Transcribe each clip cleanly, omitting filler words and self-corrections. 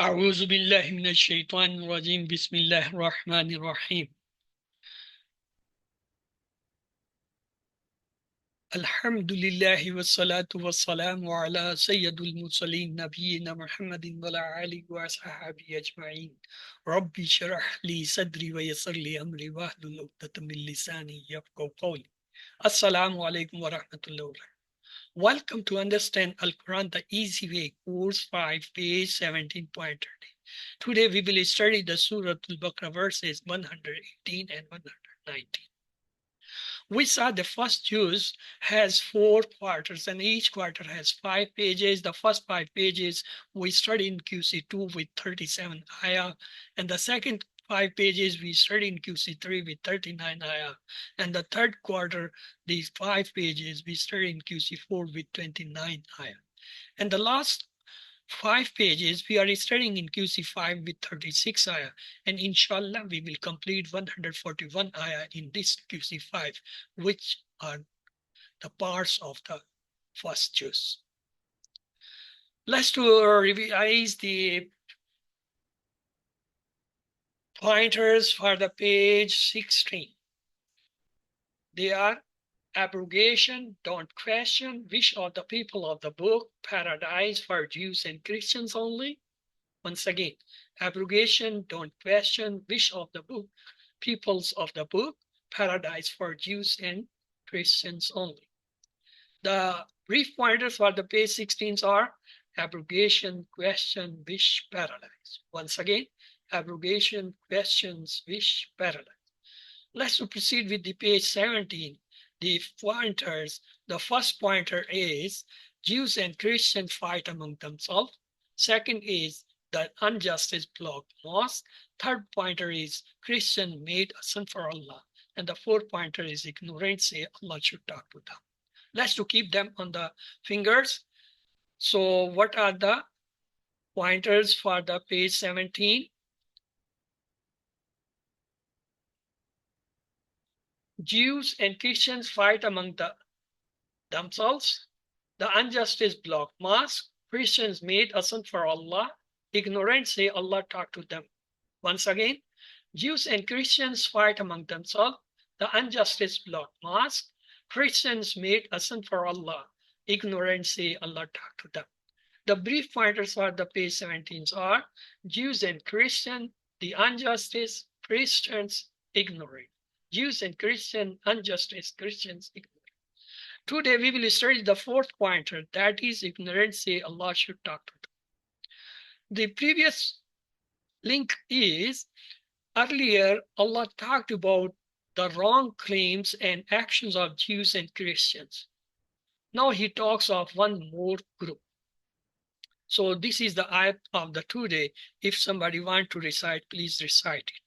أعوذ بالله من الشيطان الرجيم بسم الله الرحمن الرحيم الحمد لله والصلاة والسلام على سيد المرسلين نبينا محمد وعلى آله وصحبه أجمعين ربي اشرح لي صدري ويسر لي أمري واحلل عقدة من لساني يفقهوا قولي السلام عليكم ورحمة الله وبركاته. Welcome to Understand Al-Quran the Easy Way, Course 5, page 17.30. Today we will study the Surah Al-Baqarah verses 118 and 119. We saw the first juz has 4 quarters and each quarter has 5 pages. The first 5 pages we studied in QC2 with 37 ayah, and the second 5 pages we studied in QC3 with 39 ayah, and the third quarter, these 5 pages we studied in QC4 with 29 ayah. And the last 5 pages we are studying in QC5 with 36 ayah, and inshallah we will complete 141 ayah in this QC5, which are the parts of the first juz. Let's revise the pointers for the page 16. They are abrogation, don't question, wish of the people of the book, paradise for Jews and Christians only. Once again, abrogation, don't question, wish of the book, peoples of the book, paradise for Jews and Christians only. The brief pointers for the page 16s are abrogation, question, wish, paradise. Once again, abrogation, questions, wish, paradise. Let's proceed with the page 17. The pointers, the first pointer is Jews and Christians fight among themselves. Second is the injustice block mosque. Third pointer is Christian made a son for Allah. And the fourth pointer is ignorance, say Allah should talk to them. Let's to keep them on the fingers. So what are the pointers for the page 17? Jews and Christians fight among themselves. The injustice block mosque. Christians made a son for Allah. Ignorant say Allah talk to them. Once again, Jews and Christians fight among themselves. The injustice block mosque. Christians made a son for Allah. Ignorant say Allah talk to them. The brief pointers for the page 17s are Jews and Christians, the injustice, Christians, ignorant. Jews and Christians, injustice, Christians, ignorant. Today we will study the fourth pointer, that is ignorance, say Allah should talk to them. The previous link is earlier Allah talked about the wrong claims and actions of Jews and Christians. Now he talks of one more group. So this is the ayat of the today. If somebody want to recite, please recite it.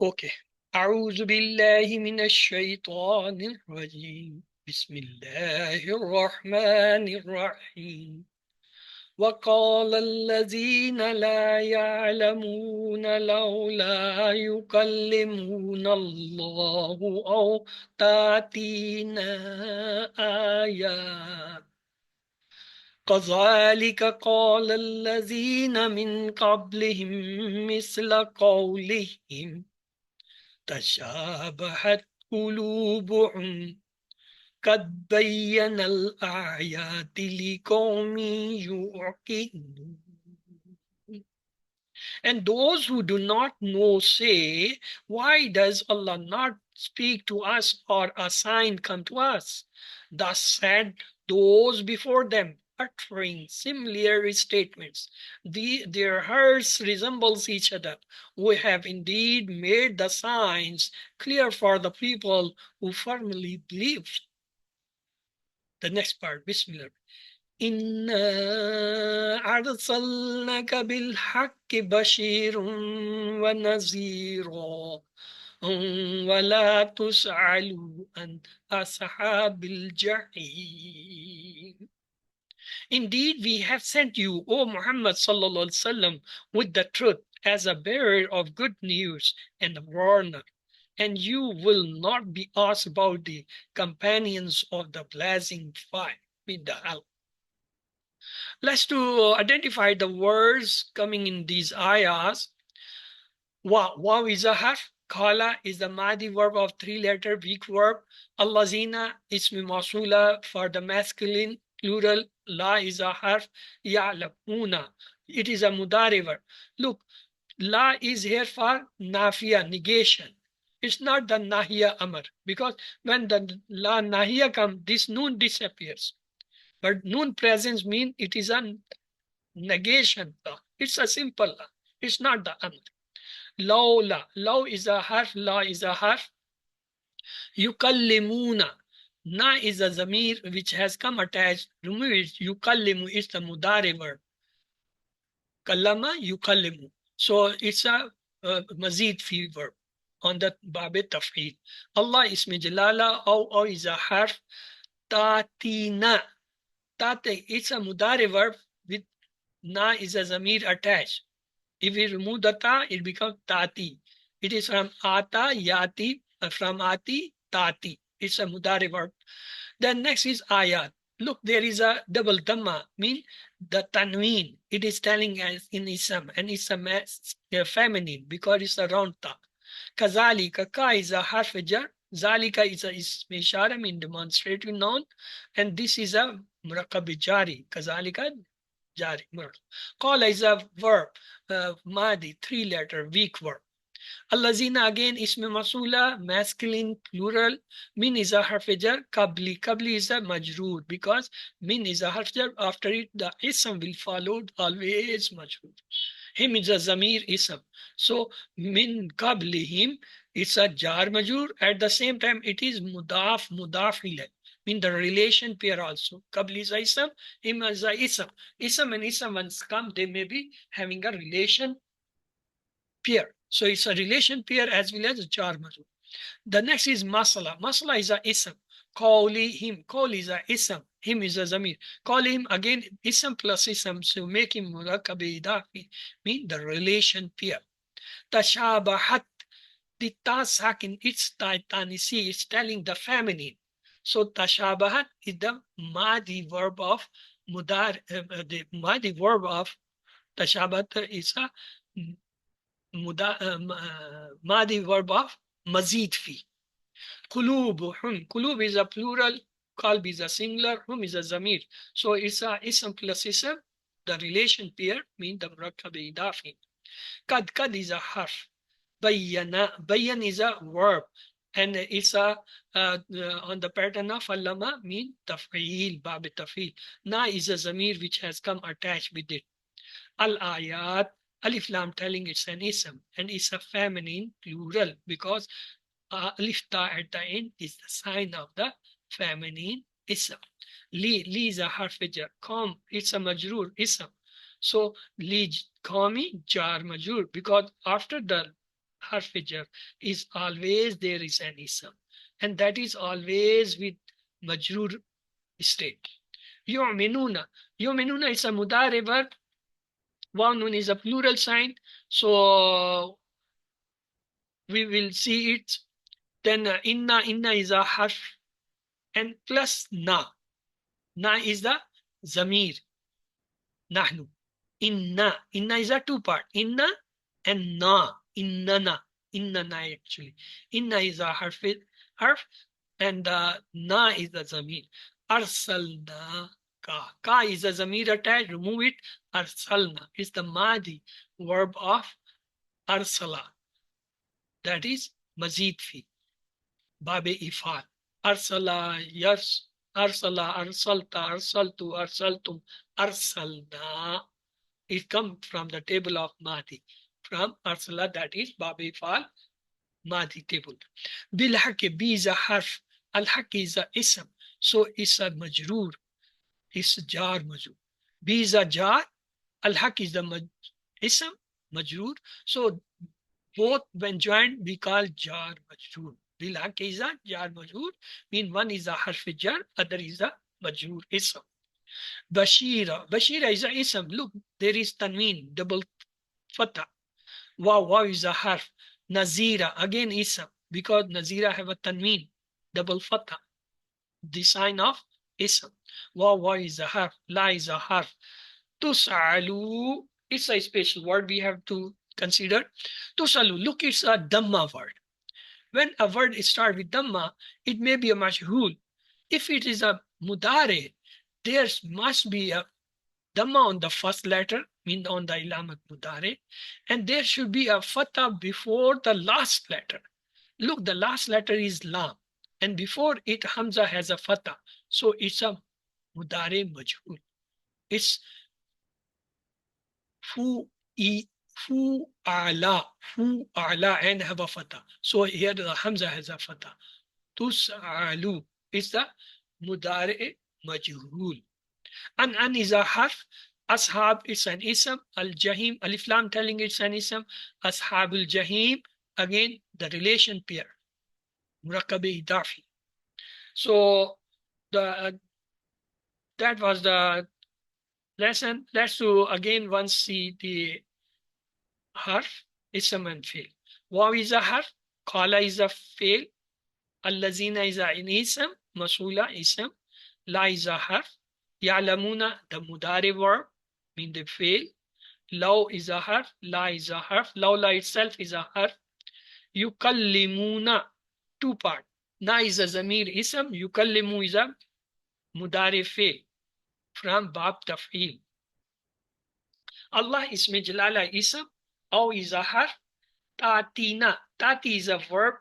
Okay. أعوذ بالله من الشيطان الرجيم بسم الله الرحمن الرحيم وقال الذين لا يعلمون لولا يكلمون الله أو تأتينا آيات كذلك قال الذين من قبلهم مثل قولهم تشابهت قلوبهم قد بين الآيات لقوم يوقنون. And those who do not know say, why does Allah not speak to us or a sign come to us? Thus said those before them, uttering similar statements. Their hearts resembles each other. We have indeed made the signs clear for the people who firmly believe. The next part, Bismillah. إنا أرسلناك بالحق بشير ونذيرا ولا تسأل عن أصحاب الجحيم. Indeed, we have sent you, O Muhammad sallallahu alaihi wasallam, with the truth as a bearer of good news and a warner. and you will not be asked about the companions of the blazing fire with the hell. Let's to identify the words coming in these ayahs. Wow is a harf. Kala is the Madi verb of three-letter weak verb. Allazina ismi mausula for the masculine plural. La is a harf. Ya'lamuna. It is a mudari verb. Look, la is here for nafiya, negation. It's not the nahiya amr, because when the la nahiya comes, this noon disappears. But noon presence means it is a negation. It's a simple la. It's not the amr. Lawla. Law is a harf. La is a harf. Yukallimuna. Na is a zamir which has come attached. Remove it. Yukallimu is the mudari verb. Kallama yukallimu. So it's a mazid fi verb on the babe taf'il. Allah ismi jalala aw is a harf. Tatina. Tate, it's a mudari verb with na is a zamir attached. If we remove the ta, it becomes tati. It is from ata, yati, from ati, tati. It's a mudari verb. Then next is ayat. Look, there is a double dhamma, mean the tanween. It is telling us in ism, and it's a feminine because it's a round ta. Kazalika, ka is a harf jar. Zalika is a ism ishara, mean demonstrative noun, and this is a murakkab jari. Kazalika jari. Qala is a verb, madi, three-letter weak verb. Allazina again ismi masula, masculine plural. Min is a harfijar. Kabli. Kabli is a majroor because min is a harfijar. After it, the ism will follow always majroor. Him is a zamir ism. So min kablihim, it's a jar majroor. At the same time, it is mudaf ilay. Mean the relation pair also. Kabli is a ism, him is a ism. Ism and ism once come, they may be having a relation pair. So it's a relation pair as well as a jar majroor. The next is masala. Masala is a ism. Qawli him. Qawli is a ism. Him is a zamir. Call him again ism plus ism. So make him murakkab idafi. Mean the relation pair. Tashabahat. The ta sakin, it's tanisi, it's telling the feminine. So tashabahat is the madi verb of mudar. The madi verb of tashabahat is a madi verb of mazid fi. Kulub, kulub is a plural, qalb is a singular, hum is a zamir. So it's a ism plus ism. The relation pair means the murakkab idafi. Kad is a harf. Bayyan is a verb, and it's a on the pattern of allama mean taf'il, bab taf'il. Na is a zamir which has come attached with it. Al ayat, alif lam telling it's an ism, and it's a feminine plural because alif ta at the end is the sign of the feminine ism. Li is a harf jar. Qam, it's a majroor ism. So li qami jar majroor because after the harf jar is always there is an ism, and that is always with majroor state. Yu'minuna. Yu'minuna is a mudari verb. Waw nun is a plural sign. So we will see it. Then inna is a harf, and plus na. Na is the zamir. Nahnu. Inna is a two part. Inna and na. Innana actually. Inna is a harf, and na is the zamir. Arsalna ka is a zamir attached. Remove it. Arsalna is the madi verb of arsala. That is mazid fi. Babe ifal. Arsala, yes. Arsala, arsalta, arsaltu, arsaltum, arsalna. It comes from the table of madi. From arsala, that is babe ifal, madi table. Bil haqi, bi is a harf. Al haqi is a ism. So it's a majroor. It's jar majroor. Bi is a jar. Al haq is the ism majroor. So both when joined we call jar majroor. Bil haq is a jar majroor. Mean one is a harf jar, other is a majroor ism. Bashira. Bashira is a ism. Look, there is tanween, double fatha. Wow is a harf. Nazira, again ism. because Nazira have a tanween, double fatha, the sign of ism. Wa is a harf, la is a harf. Tusalu, it's a special word we have to consider. Tusalu, look, it's a Dhamma word. When a word starts with Dhamma, it may be a mashhul. If it is a mudare, there must be a Dhamma on the first letter, mean on the ilamat mudare, and there should be a fatha before the last letter. Look, the last letter is lam, and before it hamza has a fatha, so it's a mudare majhul. It's fu e fu ala and have a fatha. So here the hamza has a fatha. Tus'alu is the mudare majhul. An is a harf. Ashab is an ism. Al Jahim, Alif Lam telling it's an ism. Ashabul Jahim, again the relation pair. Murakabe Idafi. So the that was the lesson. Let's do again once see the harf, ism and fail. Waw is a harf. Qala is a fail. Allazina is an ism. Masula ism. La is a harf. Ya'lamuna, the mudari verb, mean the fail. Law is a harf, la is a harf. Lawla itself is a harf. Yukallimuna, two part. Na is a zamir ism, yukallimu is a mudari fail from bab taf'il. Allah isme jalala ism, aw is a harf. Tatina, tati is a verb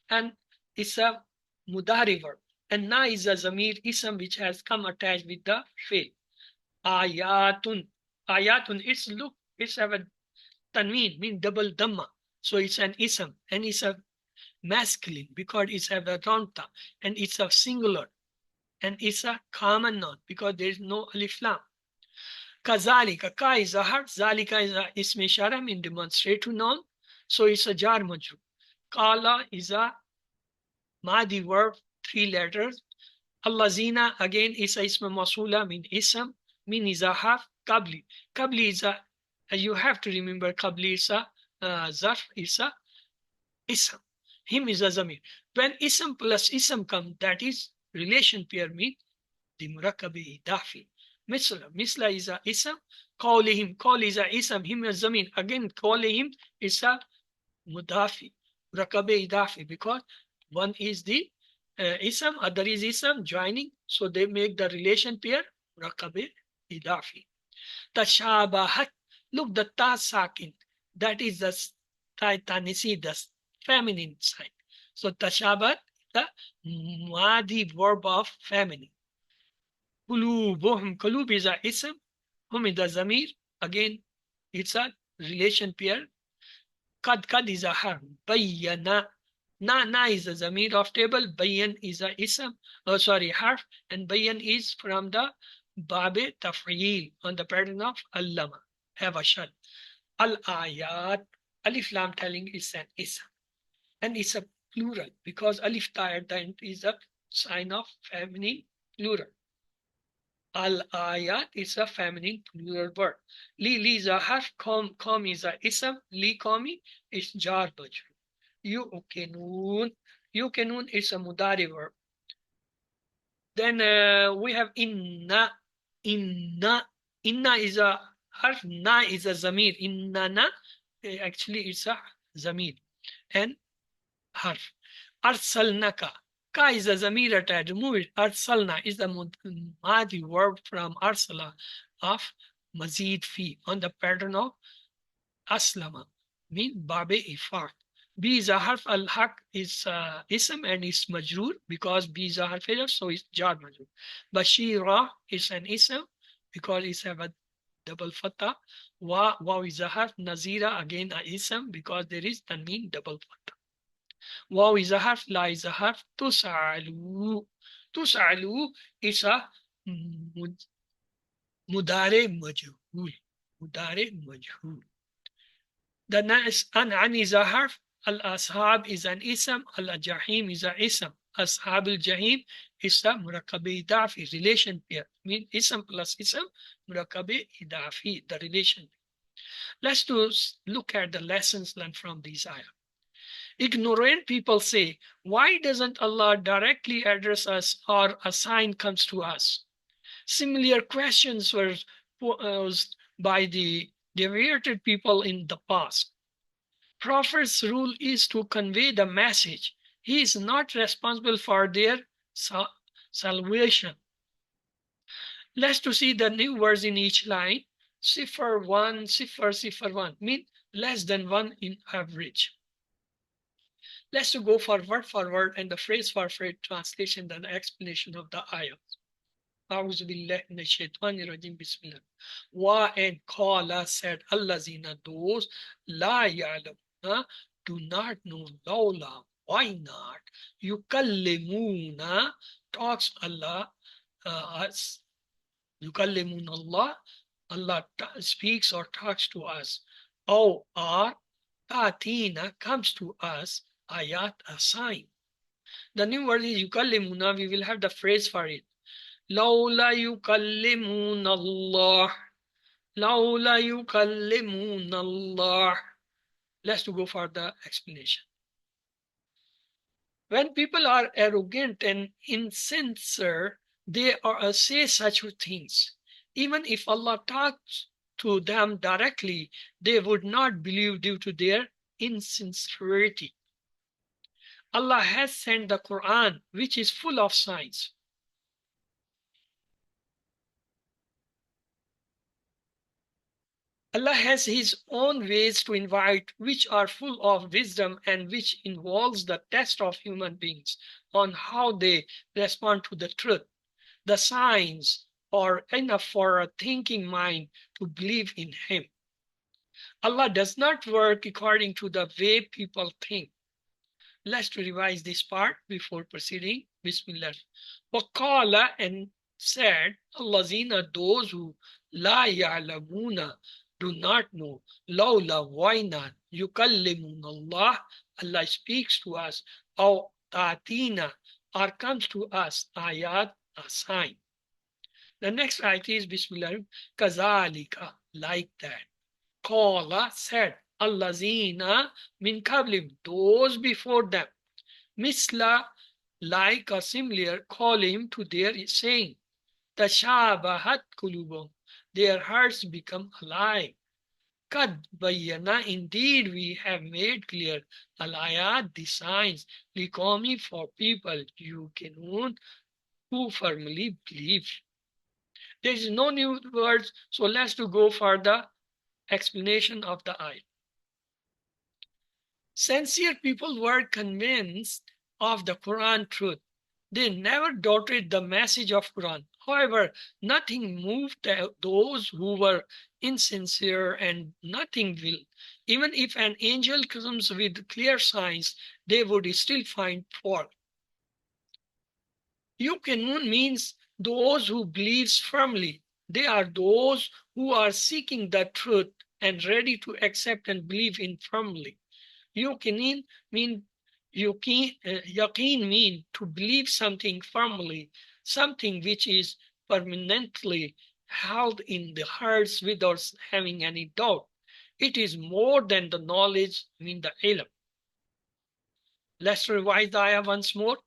and it's a mudari verb. And na is a zamir ism which has come attached with the fail. Ayatun. Ayatun, it's look, it's have a tanween, mean double dhamma. So it's an ism and it's a masculine because it's have a ronta and it's a singular and it's a common noun because there is no alif lam. Kazalika, ka is a harf, zalika is a ism ishara, mean demonstrative noun. So it's a jar majrur. Kala is a madi verb, three letters. Allazina again is a ism masula, mean ism. Min is a half. Qabli. Qabli is a, you have to remember Qabli is a zarf, is a ism. Him is a zamir. When ism plus ism come, that is relation pair mean the murakkabi idafi. Misla is a ism. Qawlihim. Qawl is a ism. Him is zamir. Again, qawlihim is a mudafi. Murakkabi idafi because one is the ism, other is ism joining. So they make the relation pair murakkabi idafi. Tashabahat. Look, the ta sakin. That is the tanisi, the feminine side. So tashabahat, the madi verb of feminine. Qulubuhum. Qulub is a ism. Hum is the zamir. Again, it's a relation pair. Kad is a harf. Bayyana. Na is a zamir of table. Bayyan is a ism. Oh, sorry, harf. And bayyan is from the Babe Taf'il on the pattern of Allama. Have a shad. Al ayat. Alif Lam telling is an ism. And it's a plural because Alif Ta at the end is a sign of feminine plural. Al ayat is a feminine plural word. Li is a harf. Com is a ism. Li komi is jar majrur. Yukenun is a mudari verb. Then we have inna. Inna is a harf, na is a zamir. Inna na actually it's a zamir and harf. Arsalnaka, ka is a zamir attached. Remove it. Arsalna is the madi verb from arsala of mazid fi on the pattern of aslama, mean babe ifat. B is a harf. Al haq is ism and is majrur because B is a harf, so it's jar majrur. Bashira is an ism because it's have a double fatha. Wa is a harf. Nazira again a ism because there is tanween double fatha. Wa is a harf. La is a harf. Tus'alu is a mudare majhul. Mudare majhul. The next an is a harf. Al-ashab is an ism. Al-jahim is a ism. Ashab al-jahim is a murakkabi idafi, relation pair. Mean ism plus ism, murakkabi idafi, the relation. Let's look at the lessons learned from these ayah. Ignorant people say, why doesn't Allah directly address us or a sign comes to us? Similar questions were posed by the deviated people in the past. Prophet's rule is to convey the message. He is not responsible for their salvation. Let's to see the new words in each line. Cipher 1, cipher 1 mean less than 1 in average. Let's to go forward and the phrase for phrase translation and the explanation of the ayah. أعوذ بالله من الشيطان الرجيم بسم الله. Wa and Qala said Allazina those La ya'lamuna do not know Lawla why not Yukallimuna talks Allah us Yukallimuna Allah Allah speaks or talks to us. Oh or Tatina comes to us ayat a sign. The new word is Yukallimuna. We will have the phrase for it. لولا يكلمون الله لولا يكلمون الله. Let's go for the explanation. When people are arrogant and insincere, they say such things. Even if Allah talks to them directly, they would not believe due to their insincerity. Allah has sent the Quran, which is full of signs. Allah has his own ways to invite, which are full of wisdom and which involves the test of human beings on how they respond to the truth. The signs are enough for a thinking mind to believe in him. Allah does not work according to the way people think. Let's revise this part before proceeding. Bismillah. Waqala and said, Allazina those who la ya'lamuna do not know. Lawla why not? Yukallimuna Allah. Allah speaks to us. Aw tatina or comes to us. Ayat a sign. The next ayat is Bismillah. Kazalika like that. Qala said. Allazina min qablim those before them. Misla like or similar call him to their saying. Tashabahat kulubum their hearts become alive. Kad bayana indeed we have made clear al-ayat the signs liqami for people you can who firmly believe. There is no new words, so let's to go for the explanation of the ayat. Sincere people were convinced of the Quran truth. They never doubted the message of Quran. However, nothing moved those who were insincere and nothing will. Even if an angel comes with clear signs, they would still find fault. Yuqinun means those who believe firmly. They are those who are seeking the truth and ready to accept and believe in firmly. Yuqinin mean yaqeen mean to believe something firmly, something which is permanently held in the hearts without having any doubt. It is more than the knowledge, mean the ilm. Let's revise the ayah once more.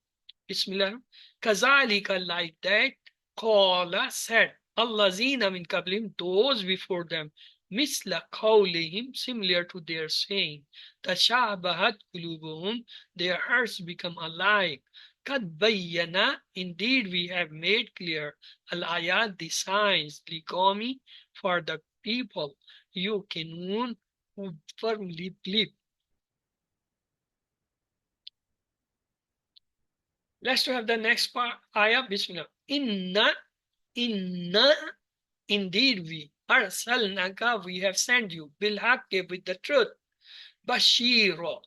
Bismillah. Kazalika like that, Qala said, Allazina min qablim, those before them, misla qawlihim, similar to their saying, tashabahat qulubuhum, their hearts become alike. Kad bayyana, indeed we have made clear, al-ayat, the signs, liqami, for the people, yuqinun, who firmly believe. Let's have the next part, ayah, Bismillah. Inna, indeed we, arsalnaka, we have sent you, bil haqqi, with the truth, bashira,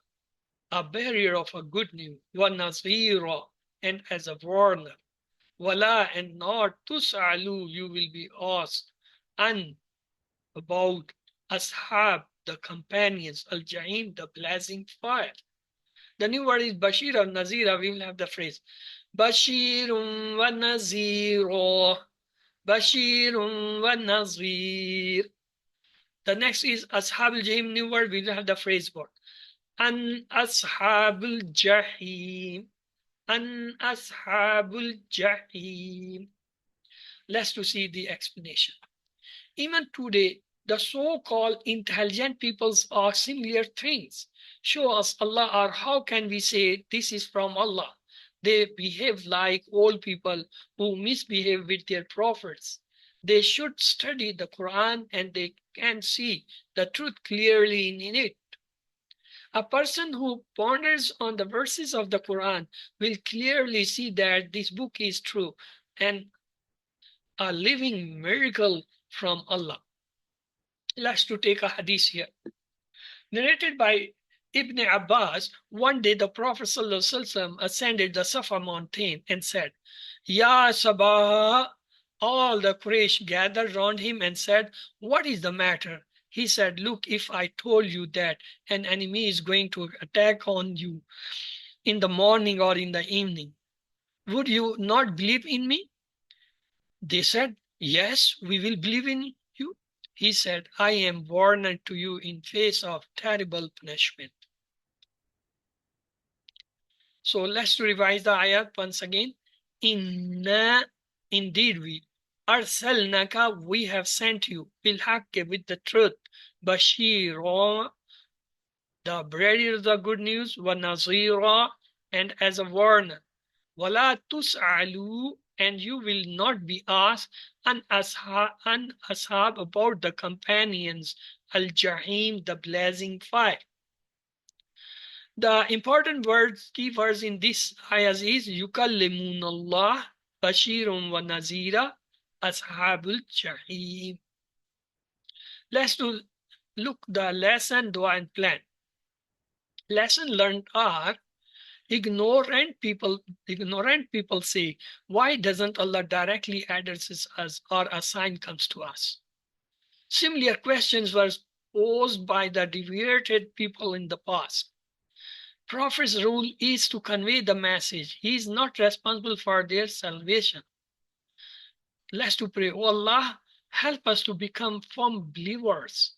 a barrier of a good news, wa nazira, and as a warner, wala, and not tus'alu, you will be asked, and about ashab, the companions, al-jahim, the blazing fire. The new word is Bashir or Nazira. We will have the phrase Bashirun wa Naziro. Bashirun wa Nazir. The next is Ashab al Jahim. New word. We will have the phrase word An ashabul jahim. An ashabul jahim. Let's to see the explanation. Even today, the so-called intelligent peoples are similar things. Show us Allah, or how can we say this is from Allah? They behave like old people who misbehave with their prophets. They should study the Quran and they can see the truth clearly in it. A person who ponders on the verses of the Quran will clearly see that this book is true and a living miracle from Allah. Let's to take a hadith here. Narrated by Ibn Abbas, one day the Prophet ﷺ ascended the Safa mountain and said, Ya Sabah, all the Quraysh gathered round him and said, what is the matter? He said, look, if I told you that an enemy is going to attack on you in the morning or in the evening, would you not believe in me? They said, yes, we will believe in you. He said, I am warned to you in face of terrible punishment. So let's revise the ayat once again. Inna, indeed we, arsalnaka, we have sent you, bil haqqi, with the truth, bashira, the bearer of the good news, wa nazira, and as a warner. Wala tus'alu, and you will not be asked an ashab about the companions al-jahim, the blazing fire. The important words, key words in this ayah is yukallimun Allah, bashirun wa nazira, ashabul jahim. Let's look the lesson, dua and plan. Lesson learned are ignorant people say, why doesn't Allah directly addresses us or a sign comes to us? Similar questions were posed by the deviated people in the past. Prophet's rule is to convey the message. He is not responsible for their salvation. Let's to pray, oh Allah, help us to become firm believers.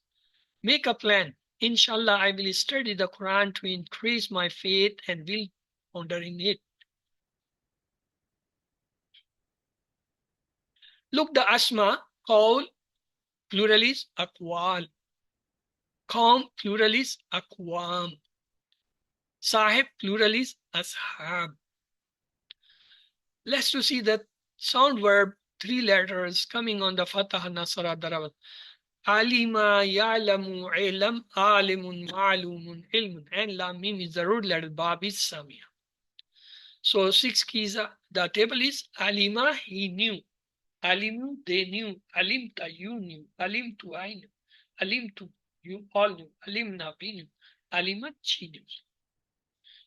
Make a plan. Inshallah, I will study the Quran to increase my faith and will ponder in it. Look, the Asma, Qawl, plural is Aqwal. Qawm, plural is Aqwam. Sahib, plural is Ashab. Let's to see that sound verb, 3 letters coming on the Fatah, Nasara, Darawat. Alima, Ya'lamu, Ilam, Alimun, Ma'lumun, Ilmun, and Lam Mim is the root letter, Bab is Samia. So 6 keys, the table is Alima, he knew. Alimu, they knew. Alimta, you knew. Alimtu, I knew. Alimtu, you all knew. Alimna, we knew. Alimat, she knew.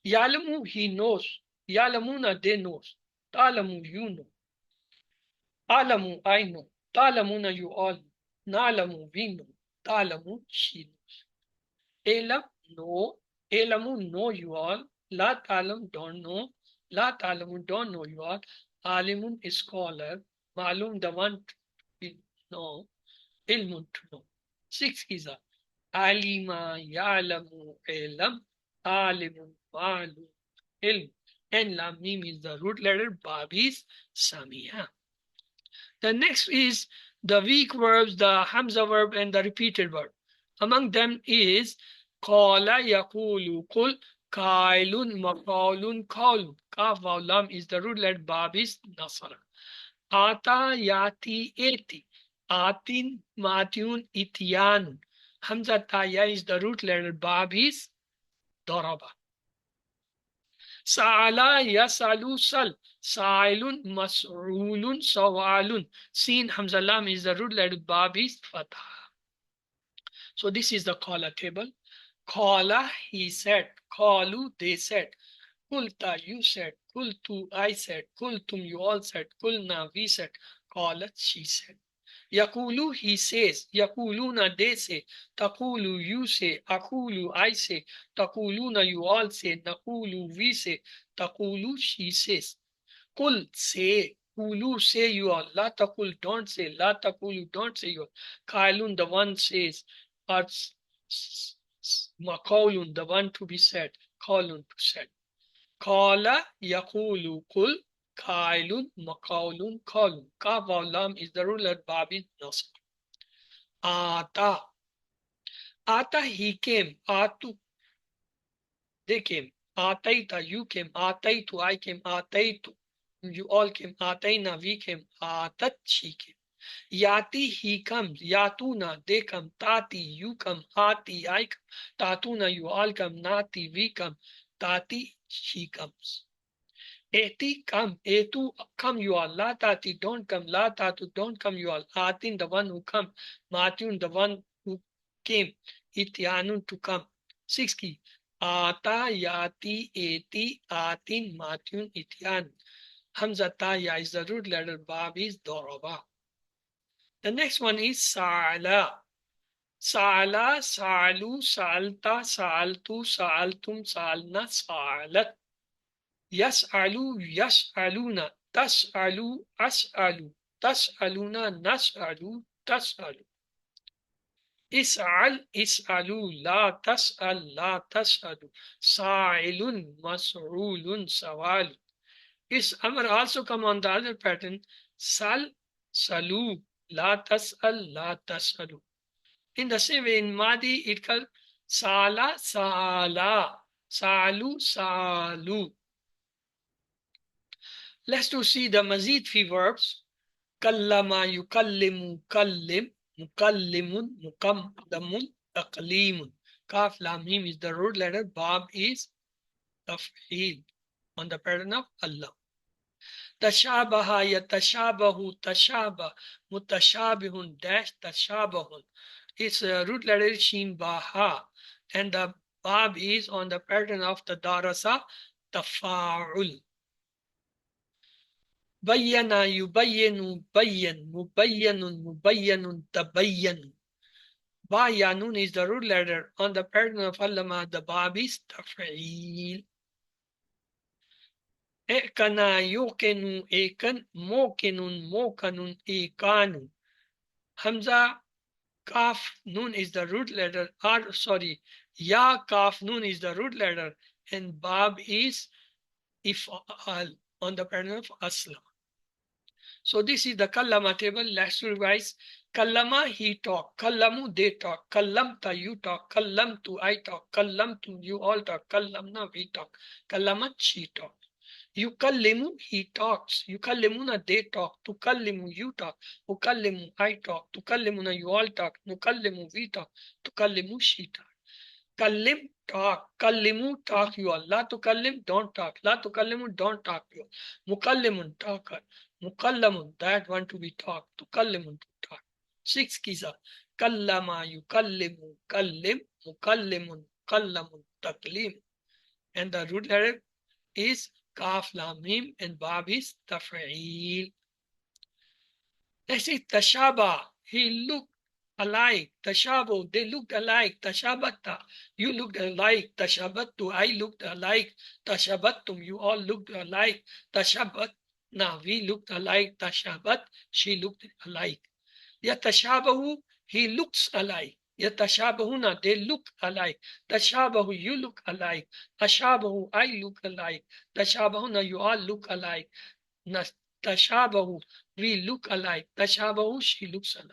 Yalamu, he knows. Yalamuna, they knows. Talamu, you know. Alamu, I know. Talamuna, you all know. Nalamu, we know. Talamu, she knows. Elam, no. Elamu, know you all. La talam, don't know. La talamu, don't know you all. Alimun, is scholar. Malum, the one to know. Ilmun, to know. 6 is a alima, ya'lamu, ilam, alimun, malum, ilm. And lam mim is the root letter, bab is samiya. The next is the weak verbs, the hamza verb, and the repeated verb. Among them is qala, yaqulu, qul, kailun, maqalun, qawlun. Kaf, waw, lam is the root letter, bab is nasara. Ata, yati, eti. Atin, matyun, ityan. Hamza taya is the root letter, bab is daraba. Sa'ala, yasalu, sal. Sa'ilun, mas'ulun, sawalun. Sin, hamza lam is the root letter, bab is fatha. So this is the qala table. Qala, he said. Qalu, they said. Kulta, you said. Kultu, I said. Kultum, you all said. Kulna, we said. Qalat, she said. Yakulu, he says. Yakuluna, they say. Takulu, you say. Akulu, I say. Takuluna, you all say. Nakulu, we say. Takulu, she says. Kul, say. Kulu, say you all. La takul, don't say. La takulu, don't say you all. Kailun, the one says. Or Maqawlun, the one to be said. Qawlun, to said. Qala yaqulu qul. Qailun maqawlun qawlun. Kaf wa lam is the ruler babi nasb. Ata. Ata, he came. Atu, they came. Ataita, you came. Ataitu, I came. Ataitu, you all came. Ataina, we came. Atat, she came. Yati, he comes. Yatuna, they come. Tati, you come. Ati, I come. Tatuna, you all come. Nati, we come. Tati, she comes. Eti, come. Etu, come, you all. La tati, don't come. La tatu, don't come, you all. Atin, the one who come. Matyun, the one who came. Ityanun, to come. 6 key. Ata, yati, eti, atin, matyun, ityan. Hamzata, ya is the root letter. Bab is doraba. The next one is Sa'ala. Sa'ala, Sa'alu, Sa'alta, Sa'altu, Sa'altum, Sa'alna, Sa'alat. Yas'alu, Yas'aluna, Tas'alu, As'alu, Tas'aluna, Nas'alu, Tas'alu. Is'al, Is'alu, La Tas'al, La Tas'alu. Sa'ilun, Mas'ulun, Sawalu. Is Amr also come on the other pattern. Sal, Salu, La Tas'al, La Tas'alu. In the same way, in Madi, it comes Sala, Sala, Salu, Salu. Let's to see the Mazid fi verbs. Kallama, yukallimu, kallim, mukallimun, mukamdamun, taqlimun. Kaf, lam, mim is the root letter. Bab is taf'il on the pattern of Allah. Tashabaha, yatashabahu, tashaba, mutashabihun, dash, tashabahun. Its root letter is Shin Baha, and the Bab is on the pattern of the Darasa, Tafa'ul. Bayyana, yubayyanu, bayyan, mubayyanun, mubayyanun, tabayyanu. Bayanun is the root letter on the pattern of Allama, the Bab is Taf'il. Ekana, yukenu, ekan, mokinun, mokanun, ekanu. Hamza, Kaf Nun is the root letter, or sorry, Ya Kaf Nun is the root letter, and Bab is If'al on the pattern of Aslam. So this is the Kallama table. Let's revise. Kallama, he talk. Kallamu, they talk. Kallamta, you talk. Kallamtu, I talk. Kallamtu, you all talk. Kallamna, we talk. Kallamat, she talk. Yukallimu, he talks. Yukallimuna, they talk. Tukallimu, you talk. Ukallimu, I talk. Tukallimuna, you all talk. Nukallimu, we talk. Tukallimu, she talk. Kallim, talk. Kallimu, talk, you all. La tukallim, don't talk. La tukallimu, don't talk, you all. Mukallimun, talker. Mukallamun, that one to be talked. Tukallimun, to talk. 6 kisa. Kallama, yukallimu, kallim, mukallimun, kallamun, taklim. And the root letter is Kaf, Lam, Mim, and Bab is Taf'il. Let's say Tashaba, he looked alike. Tashabu, they looked alike. Tashabata, you looked alike. Tashabatu, I looked alike. Tashabatum, you all looked alike. Tashabat, now we looked alike. Tashabat, she looked alike. Yatashabahu, he looks alike. Yatashabahuna, they look alike. Tashabahu, you look alike. Ashabahu, I look alike. Tashabahuna, you all look alike. Tashabahu, we look alike. Tashabahu, she looks alike.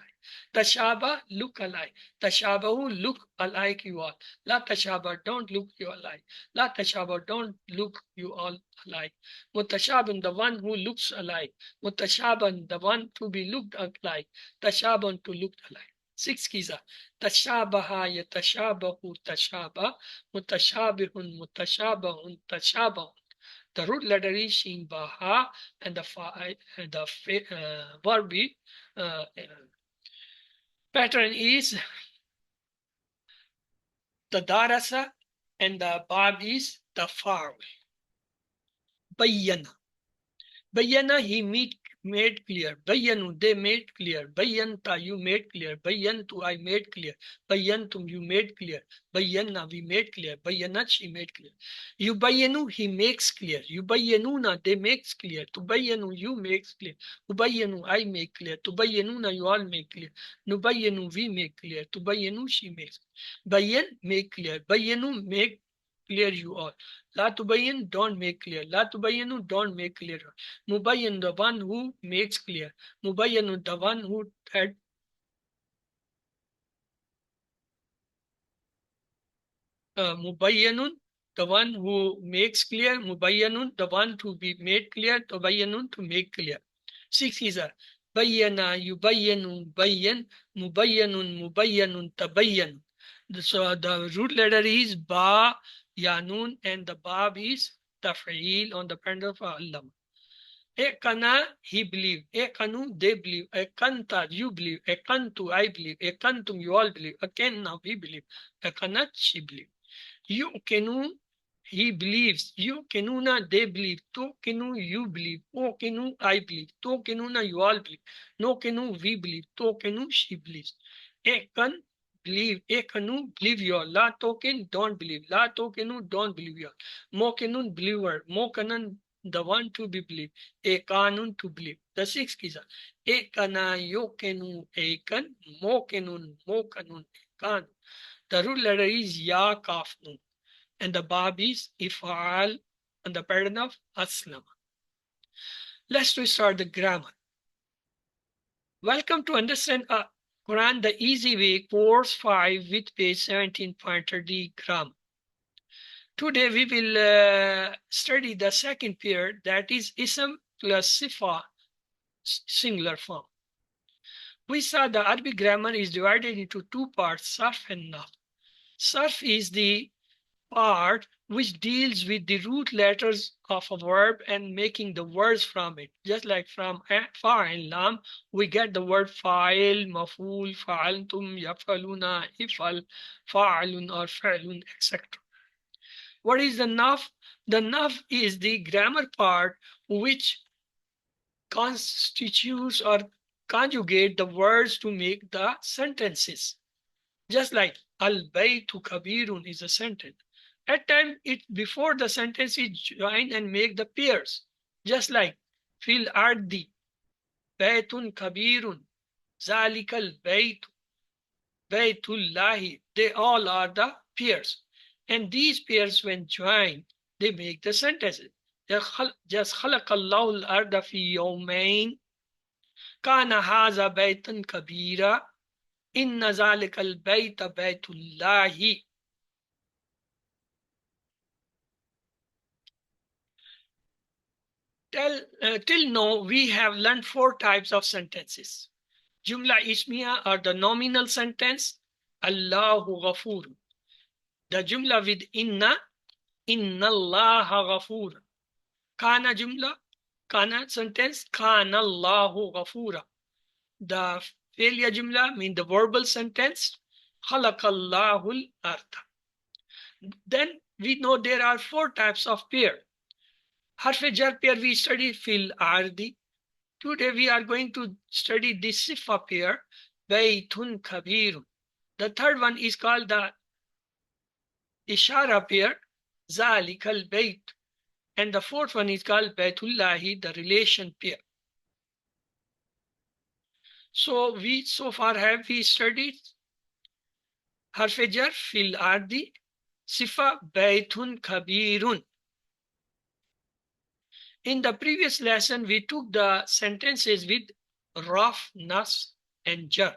Tashaba, look alike. Tashabahu, look alike you all. La tashaba, don't look you alike. La tashaba, don't look you all alike. Mutashaban, the one who looks alike. Mutashaban, the one to be looked alike. Tashaban, to look alike. 6 kisa. Tashabaha, yatashabahu, tashaba. Mutashabihun, mutashabahun, tashabahun. The root letter is Shin Baha, and the verb pattern is the Darasa, and the Bab is the Far. Bayyana. Bayyana, he made clear. Bayyanu, they made clear. Bayyanta, you made clear. Bayyantu, I made clear. Bayyantum, you made clear. Bayyanna, we made clear. Bayyanat, she made clear. Yubayyanu, he makes clear. Yubayyanuna, they makes clear. Tubayyanu, you makes clear. Ubayyanu, I make clear. Tubayyanuna, you all make clear. Nubayyanu, we make clear. Tubayyanu, she makes. Bayyan, make clear. Bayyanu, make clear you all. La tubayyin, don't make clear. La tubayyinu, don't make clear. Mubayyin, the one who makes clear. Mubayyinu, the one who had Mubayyanun, the one who makes clear. Mubayyanun, the one to be made clear. Tubayyanun, to make clear. 6 is a Bayyana, yubayyanu, bayyan, mubayyanun, mubayyanun, tabayyan. So the root letter is Ba, Yanun, and the Bab is Taf'il on the pen of Allah. Ekana, he believed. Ekanu, they believe. Ekanta, you believe. Ekantu, I believe. Ekantum, you all believe. Ekenna, we believe. Ekanat, she believe. Yu'kinu, he believes. Yu'kinuna, they believe. Tu'kinu, you believe. U'kinu, I believe. Tu'kinuna, you all believe. Nu'kinu, we believe. Tu'kinu, she believes. Ekan, believe. Ekanu, believe you all. La token, don't believe. La tokenu, don't believe you all. Mokenun, believer. Mokanan, the one to be believed. Ekanun, to believe. The 6 kisa. Ekana, yokenu, ekan. Mokenun, mokanun, ekan. The root letter is Ya Kaf Nun. And the Bab is If'al and the pattern of Aslam. Let's restart the grammar. Welcome to Understand Quran the Easy Way, Course 5 with page 17.30 grammar. Today we will study the second pair, that is Ism plus Sifa, singular form. We saw the Arabic grammar is divided into two parts, Sarf and Naf. Sarf is the part which deals with the root letters of a verb and making the words from it. Just like from fa and lam, we get the word fa'il, maf'ul, fa'altum, yaf'aluna, if'al, fa'alun or fa'lun, etc. What is the naf? The naf is the grammar part which constitutes or conjugate the words to make the sentences. Just like al-baytu kabirun is a sentence. At times, it before the sentence is join and make the pairs. Just like fil ardi, baytun kabirun, zalikal baytu, baytullahi. They all are the pairs. And these pairs, when joined, they make the sentences. Just khalaqallahu al-arda fi yawmain, kana haza baytan kabira, inna zalikal bayta baytullahi. Till now, we have learned 4 types of sentences. Jumla ismiya or the nominal sentence, Allahu Ghafur. The jumla with inna Allaha Ghafur. Kana jumla, kana sentence, kana Allahu Ghafura. The failure jumla mean the verbal sentence, Khalaqallahu al-arda. Then we know there are 4 types of pair. Harf jar pair we study fil ardi. Today we are going to study the sifa pair, Baytun Kabirun. The third one is called the Ishara pair, Zalikal Bayt. And the fourth one is called Baytullahi, the relation pair. So far have we studied Harfejar fil ardi, Sifa Baytun Kabirun. In the previous lesson, we took the sentences with Raf, Nas, and Jar.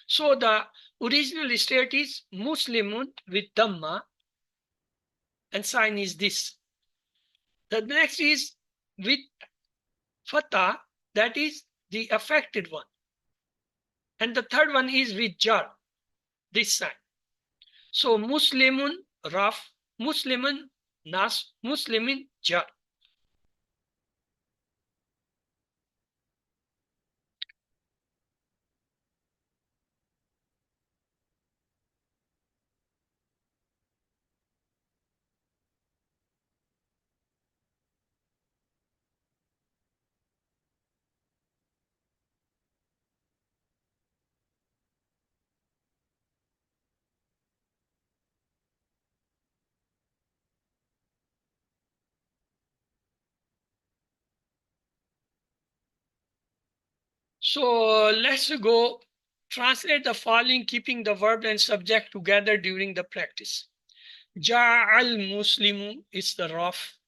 So the original state is Muslimun with Dhamma, and sign is this. The next is with Fatah, that is the affected one. And the third one is with Jar, this sign. So Muslimun, Raf, Muslimun, Nas, Muslimin, Jar. So let's go translate the following, keeping the verb and subject together during the practice. Ja'al Muslimu is the raf.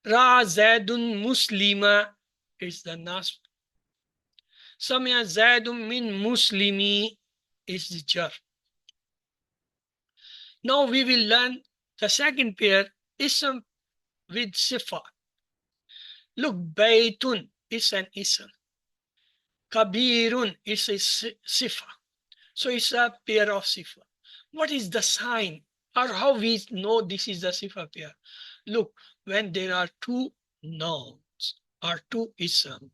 Ra Zaidun Muslima is the nasb. Samya Zaidun min Muslimi is the jar. Now we will learn the second pair, ism with sifa. Look, Baytun is an ism. Kabirun is a sifa. So it's a pair of sifa. What is the sign or how we know this is the sifa pair? Look, when there are two nouns or two ism,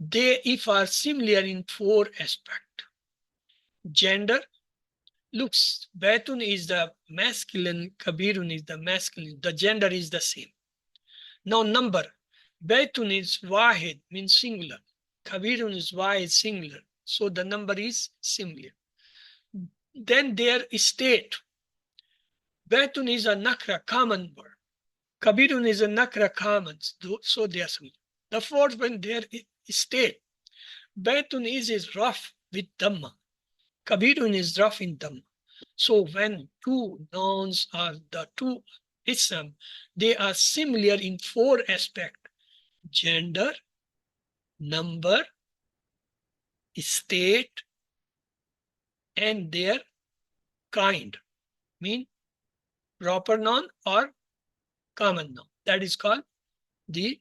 they if are similar in four aspects. Gender, looks, Baitun is the masculine, Kabirun is the masculine, the gender is the same. Now number, Baitun is Wahid, means singular. Kabirun is Wahid, singular. So the number is similar. Then their state. Baitun is a nakra, common word. Kabirun is a nakra, common. So they are similar. The fourth one, their state. Baitun is rough with dhamma. Kabirun is rough in dhamma. So when two nouns are the two ism, they are similar in four aspects: gender, number, state, and their kind, mean proper noun or common noun. That is called the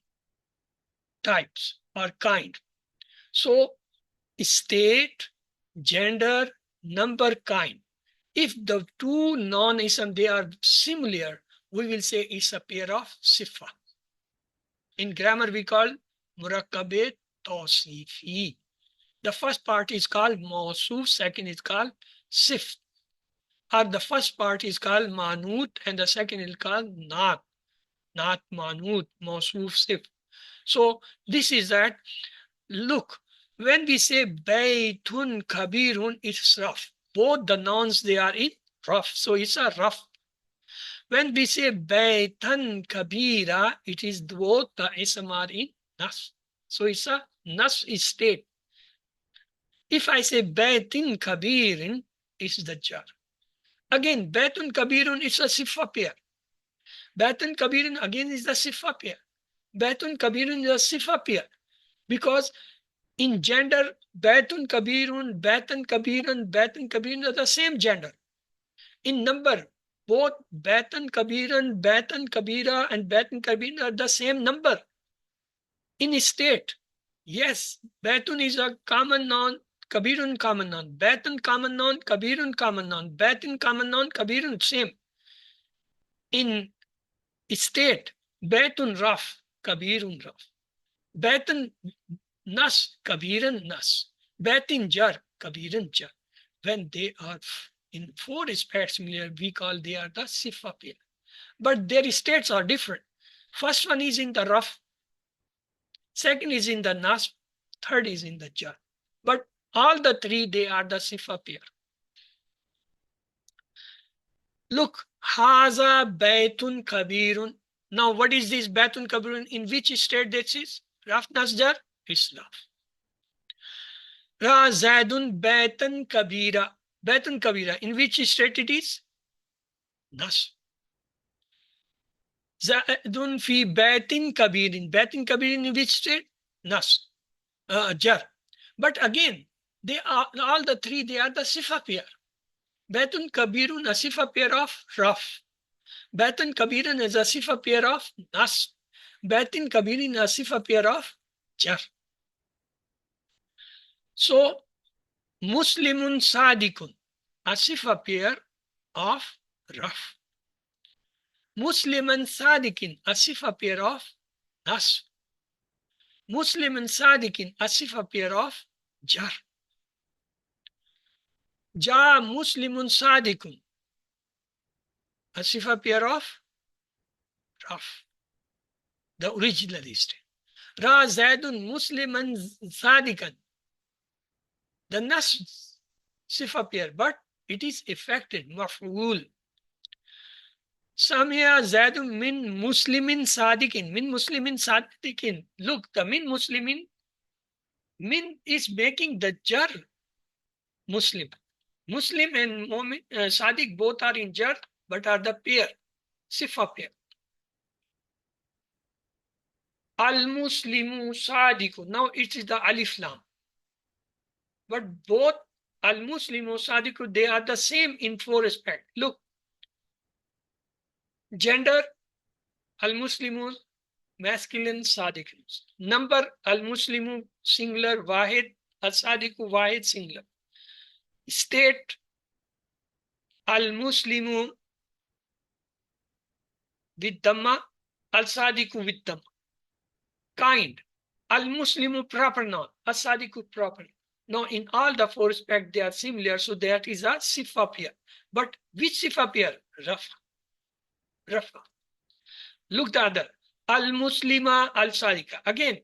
types or kind. So state, gender, number, kind. If the two non-ism they are similar, we will say it's a pair of sifa. In grammar, we call murakkabe tawsifi. The first part is called mawsuf, second is called sif. Or the first part is called manut and the second is called naat. Naat, manut, mawsuf, sif. So this is that. Look, when we say baytun kabirun, it's rough. Both the nouns they are in rough. So it's a rough. When we say baytan kabira, it is both the ism are in nas. So it's a nas state. If I say baytin kabirin, it's the jar. Again, baytun kabirun is a sifa pair. Baytun kabirin again is the sifa pair. Baytun kabirun is a sifa pair. Because in gender, Baitun Kabirun, Baitan Kabirun are the same gender. In number, both Baitan Kabiran, Baitan Kabira, and Baitan Kabir are the same number. In state, yes, Baitun is a common noun, Kabirun common noun, Baitan common noun, Kabirun common noun, Baitan common noun, Kabirun same. In state, Baitun Raf, Kabirun Raf. Baitan Nas, Kabiran Nas. Batin Jar, Kabiran Jar. When they are in four respects similar, we call they are the Sifa pair. But their states are different. First one is in the Raf, second is in the Nas, third is in the Jar. But all the three, they are the Sifa pair. Look, Haza Baitun Kabirun. Now, what is this Baitun Kabirun? In which state this is? Raf, Nas, Jar? It's Raf. Ra Zaidun Baitan Kabira. Baitan Kabira. In which state it is? Nas. Zaidun fi Baitin Kabirin. Baitin Kabirin in which state? Nas. Jar. But again, they are all the three, they are the Sifa pair. Baitun Kabirun, a Sifa pair of Raf. Baitan Kabirin is a Sifa pair of Nas. Baitin Kabirin, a Sifa pair of Jar. So, Muslimun Sadikun, a Sifa pair of Raf. Musliman Sadikin, a Sifa pair of Nas. Musliman Sadikin, a Sifa pair of Jar. Ja Muslimun Sadikun, a Sifa pair of Raf. The original state. Ra Zaidun Musliman Sadikan, the Nas Sifa pair, but it is affected, maf'ul. Samia Zaidun min Muslimin Sadikin. Min Muslimin Sadikin. Look, the min Muslimin Min is making the jar Muslim. Muslim and Mu'min, Sadiq both are in jar, but are the pair, sifa pair. Al-Muslimu Sadiqu. Now it is the alif lam. But both Al-Muslimu Sadiqu, they are the same in four respects. Look, gender, Al-Muslimu masculine, Sadiq. Number, Al-Muslimu singular, Wahid, Al-Sadiqu Wahid singular. State, Al-Muslimu with Dhamma, Al-Sadiqu with Dhamma. Kind, Al-Muslimu proper noun, Al-Sadiqu proper. Now, in all the four aspects, they are similar, so that is a sifa pair. But which sifa pair? Rafa. Rafa. Look the other. Al-Muslima, Al-Sadiqa. Again,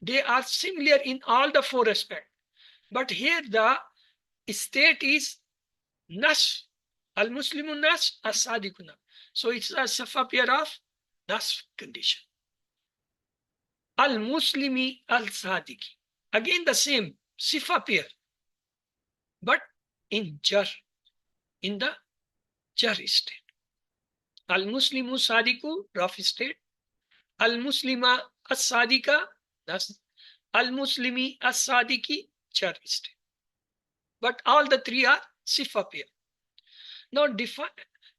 they are similar in all the four aspects. But here the state is nas. Al-Muslimu nas, Al-Sadiqu nas. So it's a sifa pair of nas condition. Al-Muslimi, Al-Sadiqi. Again the same sifa pair, but in jar, in the jar state. Al-Muslimu Sadiqu, rough state. Al-Muslima As-Sadiqa, that's Al-Muslimi As-Sadiqi, jar state. But all the three are sifa pair. Now define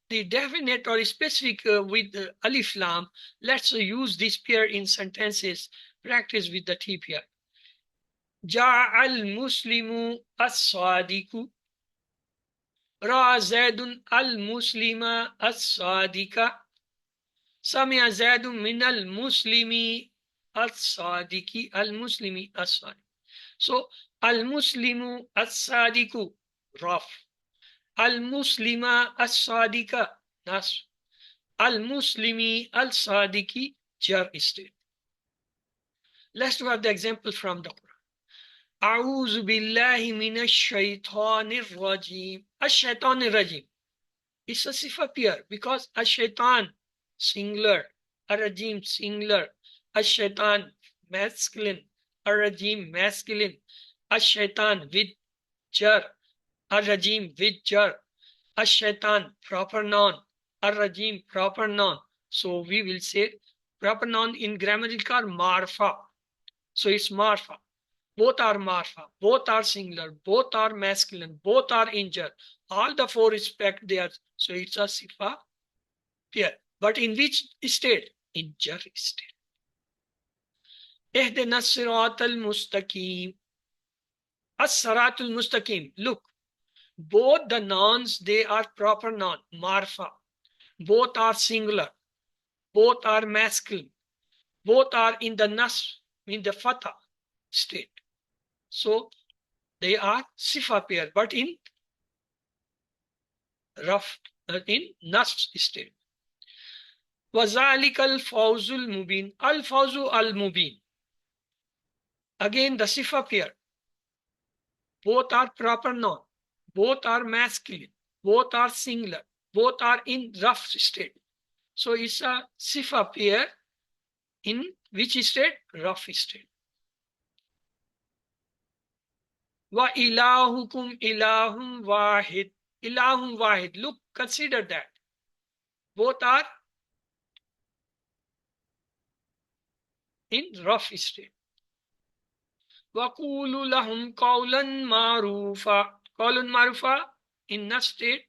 the definite or specific with alif lam. Let's use this pair in sentences. Practice with the T pair. جاء المسلم الصادق رأى زيد المسلم الصادق سمع زيد من المسلم الصادق المسلم الصادق. So المسلم الصادق رف, المسلم الصادق نصب, المسلم الصادق jar state. Let's have the example from the Quran. أعوذ بالله من الشيطان الرجيم. الشيطان الرجيم. It's a sifa pair because الشيطان singular, الرجيم singular, الشيطان masculine, الرجيم masculine, الشيطان with jar, الرجيم with jar, الشيطان proper noun, الرجيم proper noun. So we will say proper noun in grammatical marfa. So it's marfa. Both are marfa, both are singular, both are masculine, both are in jar. All the four respect they are. So it's a sifa pair. But in which state? In jar state. Ihdina siratal mustaqim. As-siratul mustaqim. Look, both the nouns, they are proper noun, marfa. Both are singular. Both are masculine. Both are in the nas, in the fatha state. So they are sifa pair, but in rough, in nas state. وَذَلِكَ الْفَوْزُ الْمُبِينَ. Al-Fawzu al-Mubin. Again the sifa pair. Both are proper noun. Both are masculine. Both are singular. Both are in rough state. So it's a sifa pair in which state? Rough state. Wa ilahukum ilahum wahid. Ilahum wahid. Look, consider that. Both are in rough state. Wa qulu lahum qawlan ma'rufa. Qawlan ma'rufa in that state.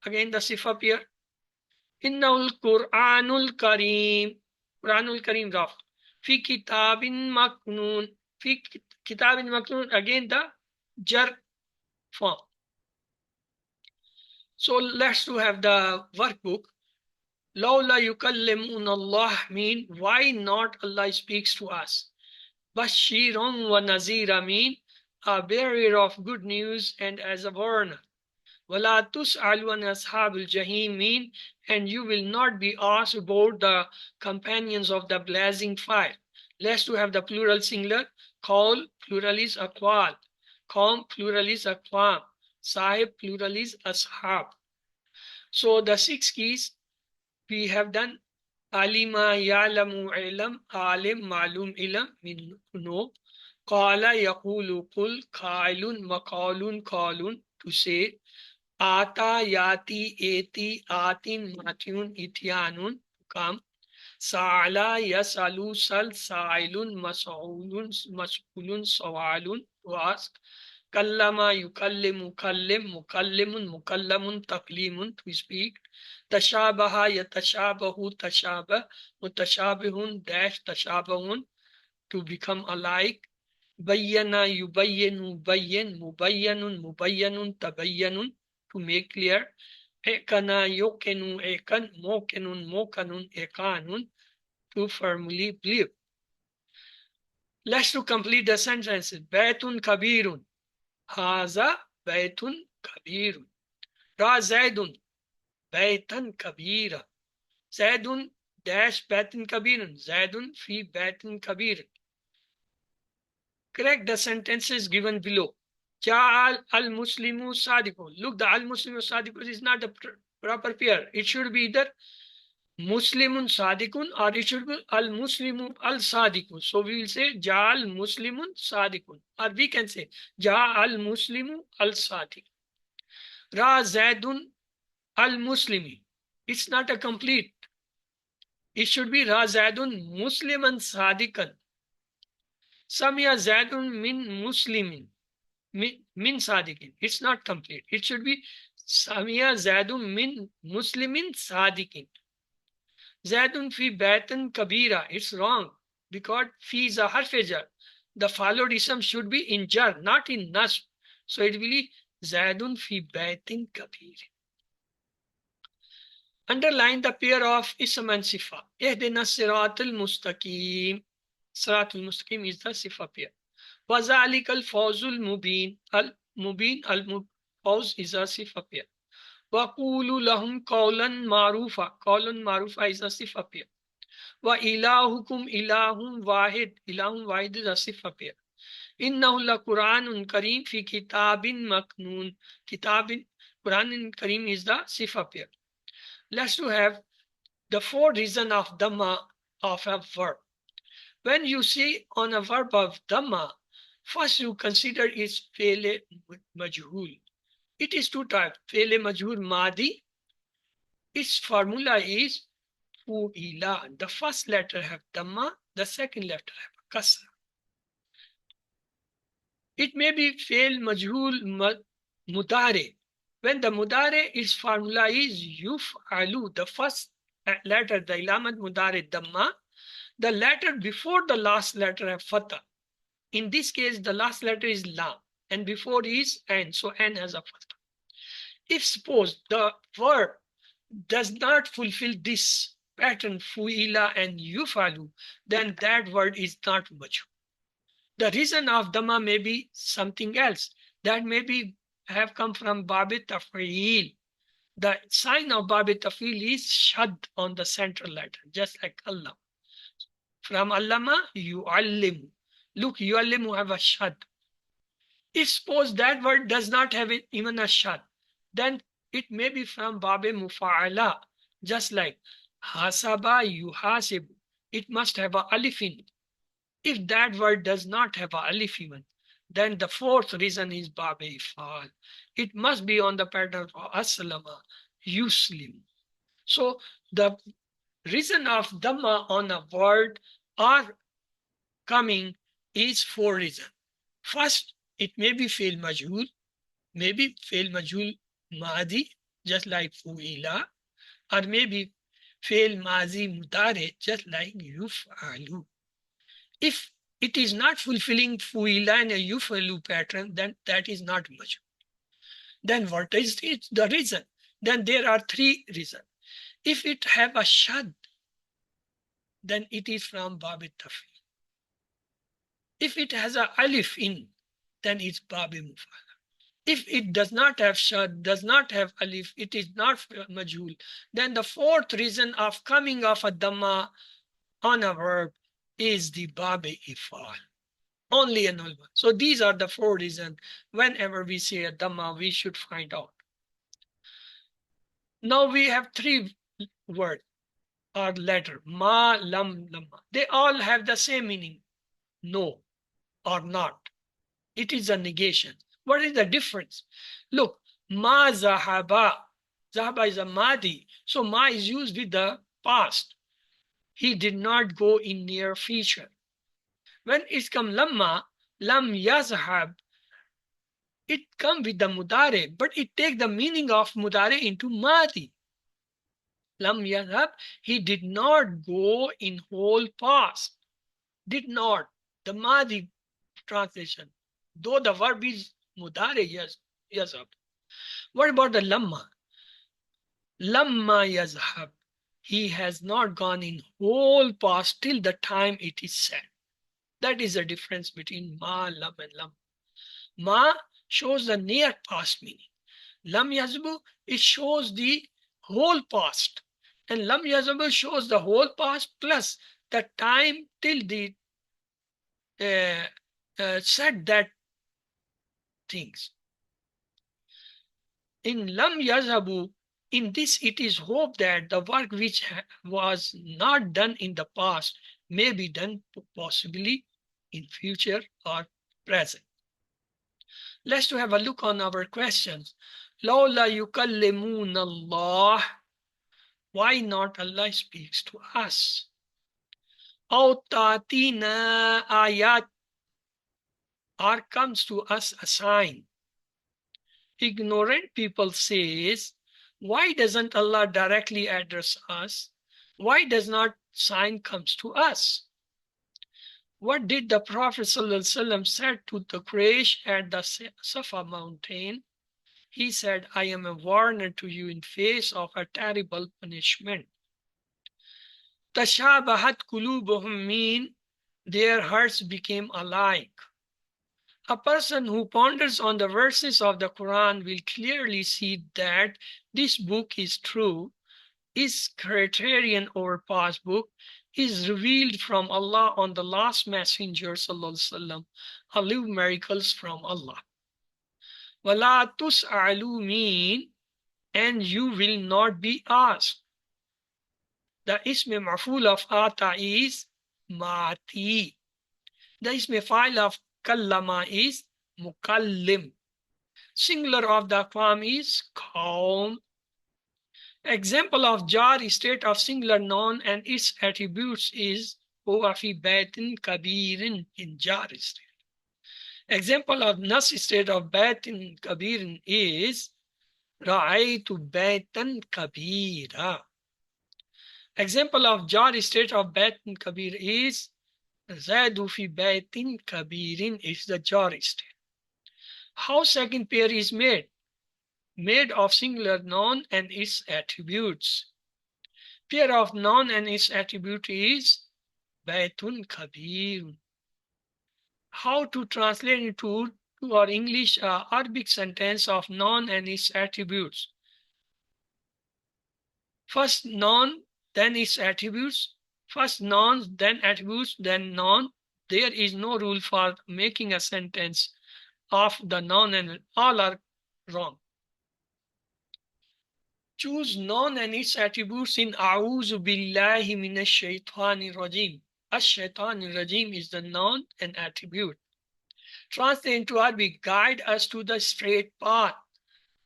Again the sifa pair. Innahul Qur'anul Kareem. Qur'anul Kareem rough. Fi kitabin maknoon. Fi kitabin maknoon. Again the jar form. So let's have the workbook. Lawla yukallimuna Allah mean why not Allah speaks to us. Bashirun wa nazira mean a bearer of good news and as a warner. Wala tus'alu an ashabul jahim mean and you will not be asked about the companions of the blazing fire. Let's have the plural singular. Qawl plural is aqwal. Qawm plural is aqwam. Sahib plural is ashab. So the 6 keys we have done. Alima, ya'lamu, ilam, alim, ma'lum, ilam, mean know. Qala yaqulu qul, qailun maqalun qalun, to say. Ata yati eti atin matyun ityanun, to come. Sa'ala yasalu sal sa'ilun mas'ulun mas'ulun sawalun, to ask. Kallama yukallimu kallim mukallimun mukallamun taklimun, to speak. Tashabaha yatashabahu tashabah mutashabihun dash tashabahun, to become alike. Bayyana yubayyinu bayyin mubayyanun mubayyanun tabayyanun, to make clear. Ekana yokenu ekan mokenun mokanun ekanun, to firmly believe. Let's to complete the sentences. Baytun kabirun. Haza baytun kabirun. Ra zaidun baytan kabira. Zaidun dash baytan kabirun. Zaidun fi baytan kabir. Correct the sentences given below. Ja'al al-Muslimu sadiqun. Look, the al-Muslimu sadiqun is not the proper pair. It should be either Muslimun Sadikun or it should be Al Muslimu Al Sadikun. So we will say Ja Al Muslimun Sadikun. Or we can say Ja Al Muslimu Al Sadiq. Ra Zaidun Al Muslimi. It's not a complete. It should be Ra Zaidun Musliman Sadikan. Samia Zaidun min Muslimin. Min Sadikin. It's not complete. It should be Samia Zaidun min Muslimin Sadikin. Zaidun fi baitan kabira. It's wrong because fi is a harf-e-jar. The followed ism should be in jar, not in nasb. So it will be Zaidun fi baitin kabir. Underline the pair of ism and sifa. Ihdina siratul mustaqim. Siratul mustaqim is the sifa pair. Wazalik al fawzul mubin. Al mubin al fawz is a sifa pair. Waqulu lahum qawlan marufa. Qawlan marufa is a sifa pair. Wa ilahukum ilahum wahid. Ilahum wahid is a sifa pair. Innahu la Quranun Kareem fi kitabin maknoon. Kitabin, Quran Kareem is the sifa pair. Let's to have the four reasons of dhamma of a verb. When you see on a verb of dhamma, first you consider its fe'le majhul. It is two types, fe'le majhul madi. Its formula is fu'ila. The first letter have dhamma, the second letter have kasra. It may be fail majhul mudare. When the mudare, its formula is yuf'alu. The first letter, the ilamat mudare dhamma. The letter before the last letter have fatha. In this case, the last letter is lam, and before is n. So n has a fatha. If suppose the verb does not fulfill this pattern, fu'ila and yufalu, then that word is not majhul. The reason of dhamma may be something else. That may be have come from Babi Taf'il. The sign of Babi Taf'il is shad on the central letter, just like Allah. From Allama, yu'allimu. Look, yu'allimu have a shad. If suppose that word does not have even a shad, then it may be from Babi Mufa'ala, just like hasaba yuhasibu. It must have a alif in it. If that word does not have a alif even, then the fourth reason is Babi Ifal. It must be on the pattern of Aslama, Yuslim. So the reason of Dhamma on a word or coming is four reasons. First, it may be fail majhul, maybe fail majhul madi, just like fu'ila, or maybe fail mazi mudare, just like yuf'alu. If it is not fulfilling fu'ila and a yufalu pattern, then that is not much. Then what is it? The reason? Then there are three reasons. If it have a shad, then it is from Babi Tafi. If it has a alif in, then it's Babi Mufala. If it does not have shad, does not have alif, it is not majhul, then the fourth reason of coming of a dhamma on a verb is the Babi Ifal. Only and only one. So these are the four reasons whenever we say a dhamma, we should find out. Now we have three words or letter. Ma, lam, lama. They all have the same meaning. No. or not. It is a negation. What is the difference? Look, ma zahaba. Zahaba is a madi. So ma is used with the past. He did not go in near future. When it's come lamma, lam yazhab, it come with the mudare, but it take the meaning of mudare into madi. Lam yazhab, he did not go in whole past. Did not. The madi translation. Though the verb is mudare, yes, yazhab. What about the lamma? Lamma yazhab. He has not gone in whole past till the time it is said. That is the difference between ma, lam, and lam. Ma shows the near past meaning. Lam yazbu, it shows the whole past. And lam yazbu shows the whole past plus the time till the said that things. In lam yazhabu, in this it is hoped that the work which was not done in the past may be done possibly in future or present. Let's to have a look on our questions. Lawla yukallimuna Allah. Why not Allah speaks to us? Aw tatina ayat, or comes to us a sign. Ignorant people says, why doesn't Allah directly address us? Why does not sign comes to us? What did the Prophet ﷺ said to the Quraysh at the Safa mountain? He said, I am a warner to you in face of a terrible punishment. Tashabahat qulubuhum mean their hearts became alike. A person who ponders on the verses of the Quran will clearly see that this book is true, is criterion over past book, is revealed from Allah on the last messenger sallallahu alaihi miracles from Allah. Wala tus'alu mean, and you will not be asked. The ism maf'ul of ata is mati. The ism fa'il of kallama is mukallim. Singular of the aqwam is qaum. Example of jar state of singular noun and its attributes is huwa fi baitin kabirin in jar state. Example of nas state of baitin kabirin is ra'aytu baitan kabira. Example of jar state of baitin kabir is zadu fi baitin kabirin is the jar state. How second pair is made? Made of singular noun and its attributes. Pair of noun and its attribute is baitun kabir. How to translate into our English Arabic sentence of noun and its attributes? First noun, then its attributes. First nouns, then attributes, then noun. There is no rule for making a sentence of the noun and all are wrong. Choose noun and its attributes in A'udhu Billahi Minash Shaitanir Rajim. Ash-Shaitanir Rajim is the noun and attribute. Translate into Arabic, guide us to the straight path.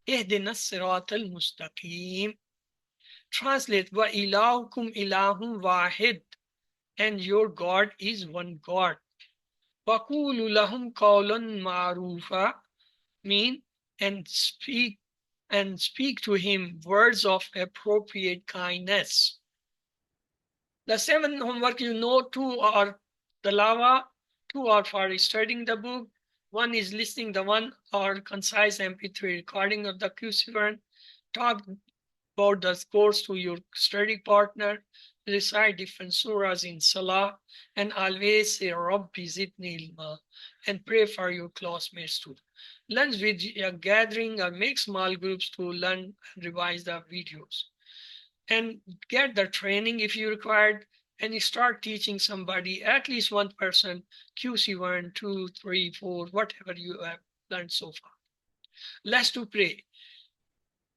Ihdina as-siratal mustaqim. Translate, wa ilahukum ilahum wahid, and your God is one God. Wa qulu lahum qawlan ma'rufa, mean and speak to him words of appropriate kindness. The 7 homework, you know, 2 are tilawah, 2 are for studying the book, 1 is listening, the 1 are concise MP3 recording of the QC5. Talk about the course to your study partner, recite different surahs in Sallah, and always say Rabbi zidni ilma, and pray for your classmates too. Learn with a gathering or make small groups to learn and revise the videos. And get the training if you required, and you start teaching somebody, at least one person, QC1, 2, 3, 4, whatever you have learned so far. Let's to pray.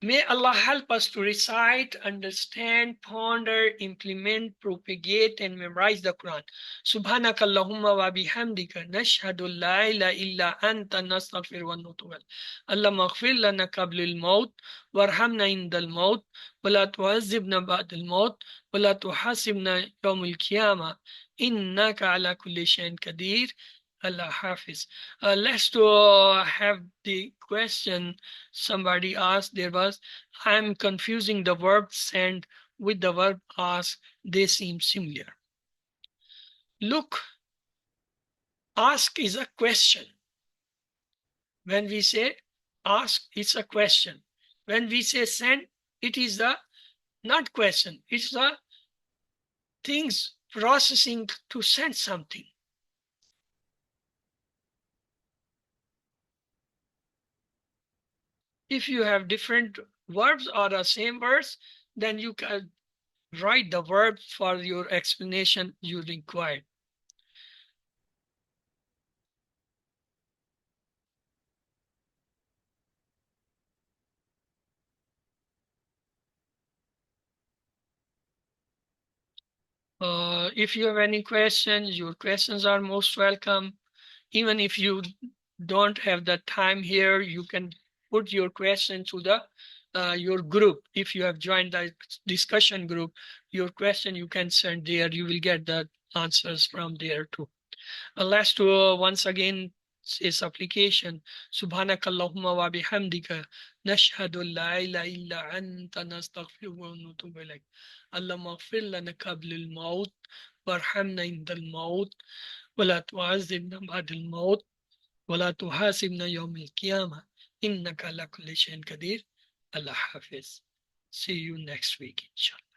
May Allah help us to recite, understand, ponder, implement, propagate, and memorize the Quran. Subhanakallahumma wa bihamdika nashhadu la ilaha illa anta nastaghfiruka wa natubu ilayk. Allahumma ighfir lana qabla al-maut warhamna inda al-maut wa la tu'azzibna ba'da al-maut wa la tuhasibna yawm al-qiyamah innaka ala kulli shay'in qadir. Allah Hafiz. Let's to have the question somebody asked. There was, I'm confusing the verb send with the verb ask. They seem similar. Look, ask is a question. When we say ask, it's a question. When we say send, it is the not question. It's the things processing to send something. If you have different verbs or the same words, then you can write the verb for your explanation you require. If you have any questions, your questions are most welcome. Even if you don't have the time here, you can put your question to the your group. If you have joined the discussion group, your question you can send there. You will get the answers from there too. Last once again is application. Subhanakallahumma wa bihamdika nashhadu la ilaha illa anta nastaghfiruka wa natubu ilayk. Allahumma ighfir lana qabla al-maut warhamna inda al-maut wa la tu'azzibna ba'da al-maut wa la tuhasibna yawm al-qiyamah innaka ala kulli shay'in qadir. Allah Hafiz. See you next week, inshallah.